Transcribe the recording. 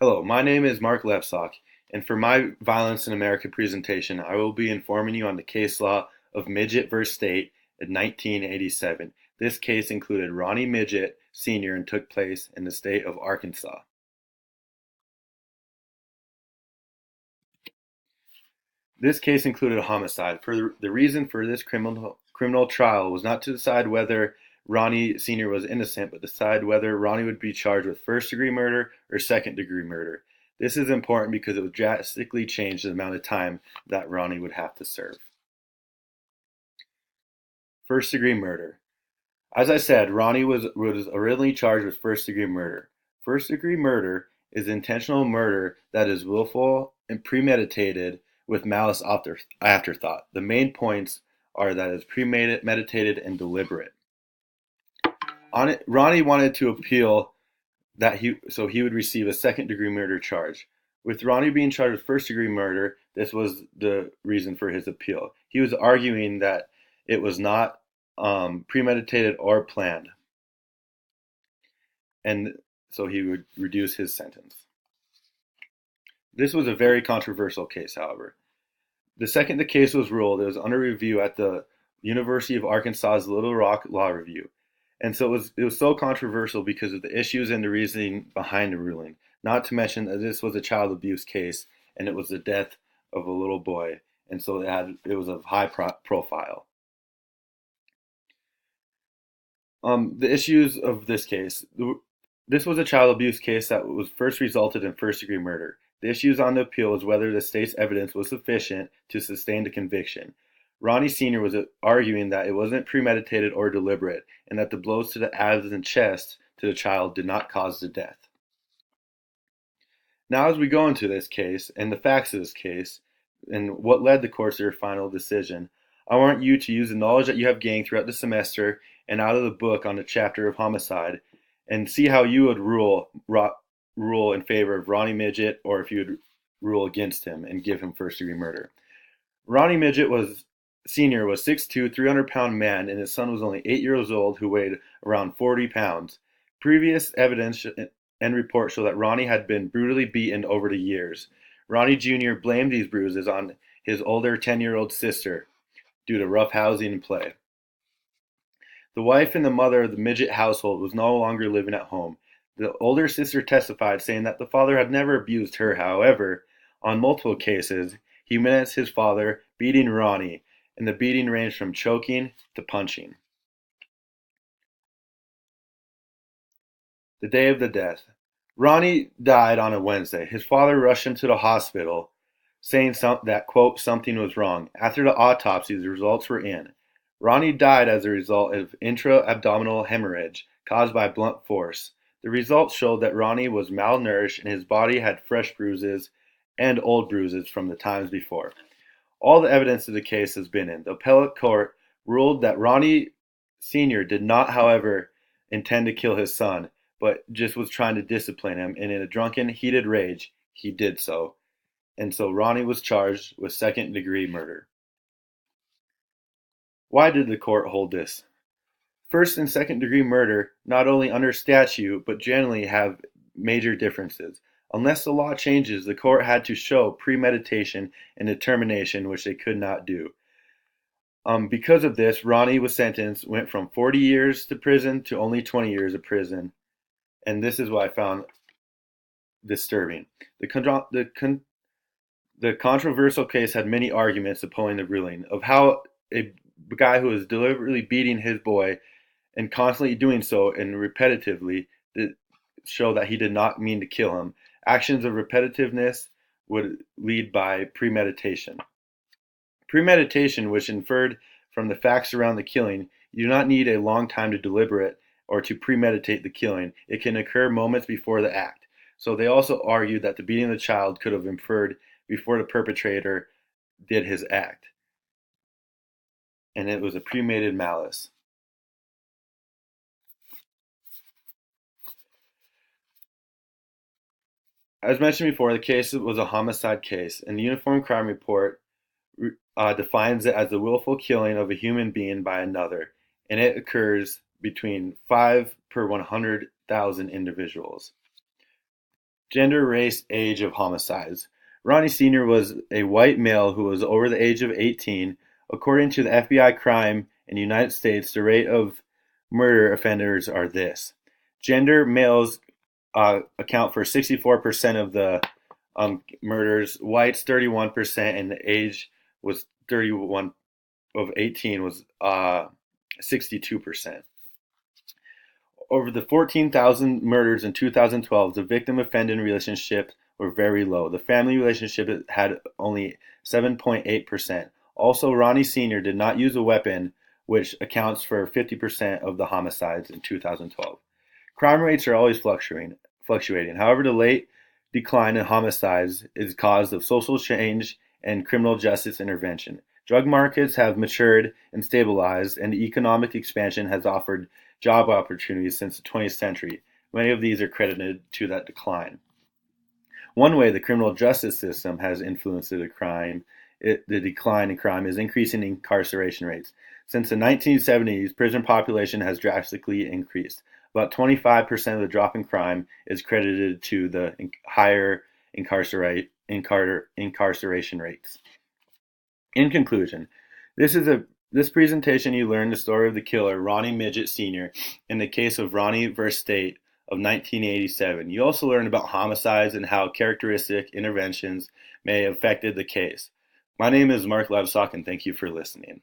Hello, my name is Mark Lepsock, and for my Violence in America presentation, I will be informing you on the case law of Midgett v. State in 1987. This case included Ronnie Midgett Sr. and took place in the state of Arkansas. This case included a homicide. The reason for this criminal trial was not to decide whether Ronnie Sr. was innocent, but decide whether Ronnie would be charged with first-degree murder or second-degree murder. This is important because it would drastically change the amount of time that Ronnie would have to serve. First-degree murder. As I said, Ronnie was originally charged with first-degree murder. First-degree murder is intentional murder that is willful and premeditated with malice afterthought. The main points are that it's premeditated and deliberate. Ronnie wanted to appeal so he would receive a second-degree murder charge. With Ronnie being charged with first-degree murder, this was the reason for his appeal. He was arguing that it was not premeditated or planned, and so he would reduce his sentence. This was a very controversial case, however. The second the case was ruled, it was under review at the University of Arkansas's Little Rock Law Review. And so it was so controversial because of the issues and the reasoning behind the ruling. Not to mention that this was a child abuse case, and it was the death of a little boy, and so it was of high profile. The issues of this case. This was a child abuse case that was first resulted in first-degree murder. The issues on the appeal was whether the state's evidence was sufficient to sustain the conviction. Ronnie Sr. was arguing that it wasn't premeditated or deliberate, and that the blows to the abs and chest to the child did not cause the death. Now, as we go into this case and the facts of this case and what led the court to their final decision, I want you to use the knowledge that you have gained throughout the semester and out of the book on the chapter of homicide and see how you would rule in favor of Ronnie Midgett, or if you would rule against him and give him first-degree murder. Ronnie Midgett Sr. was 6'2", 300-pound man, and his son was only 8 years old, who weighed around 40 pounds. Previous evidence and reports show that Ronnie had been brutally beaten over the years. Ronnie Jr. blamed these bruises on his older 10-year-old sister due to rough housing and play. The wife and the mother of the Midgett household was no longer living at home. The older sister testified, saying that the father had never abused her. However, on multiple cases, he witnessed his father beating Ronnie, and the beating ranged from choking to punching. The day of the death. Ronnie died on a Wednesday. His father rushed him to the hospital, saying that, quote, something was wrong. After the autopsy, the results were in. Ronnie died as a result of intra-abdominal hemorrhage caused by blunt force. The results showed that Ronnie was malnourished and his body had fresh bruises and old bruises from the times before. All the evidence of the case has been in. The appellate court ruled that Ronnie Sr. did not, however, intend to kill his son, but just was trying to discipline him, and in a drunken, heated rage, he did so. And so Ronnie was charged with second-degree murder. Why did the court hold this? First and second-degree murder, not only under statute, but generally have major differences. Unless the law changes, the court had to show premeditation and determination, which they could not do. Because of this, Ronnie went from 40 years to prison to only 20 years of prison. And this is what I found disturbing. The controversial case had many arguments opposing the ruling of how a guy who was deliberately beating his boy and constantly doing so and repetitively show that he did not mean to kill him. Actions of repetitiveness would lead by premeditation. Premeditation, which inferred from the facts around the killing, you do not need a long time to deliberate or to premeditate the killing. It can occur moments before the act. So they also argued that the beating of the child could have inferred before the perpetrator did his act. And it was a premeditated malice. As mentioned before, the case was a homicide case, and the Uniform Crime Report defines it as the willful killing of a human being by another, and it occurs between 5 per 100,000 individuals. Gender, race, age of homicides. Ronnie Sr. was a white male who was over the age of 18. According to the FBI crime in the United States, the rate of murder offenders are this. Gender, males account for 64% of the murders, whites 31%, and the age was 31 of 18 was 62%. Over the 14,000 murders in 2012, the victim-offending relationships were very low. The family relationship had only 7.8%. Also, Ronnie Sr. did not use a weapon, which accounts for 50% of the homicides in 2012. Crime rates are always fluctuating. However, the late decline in homicides is caused of social change and criminal justice intervention. Drug markets have matured and stabilized, and economic expansion has offered job opportunities since the 20th century. Many of these are credited to that decline. One way the criminal justice system has influenced the decline in crime is increasing incarceration rates. Since the 1970s, prison population has drastically increased. About 25% of the drop in crime is credited to the higher incarceration rates. In conclusion, this presentation you learned the story of the killer, Ronnie Midgett Sr., in the case of Ronnie v. State of 1987. You also learned about homicides and how characteristic interventions may have affected the case. My name is Mark Labsock, and thank you for listening.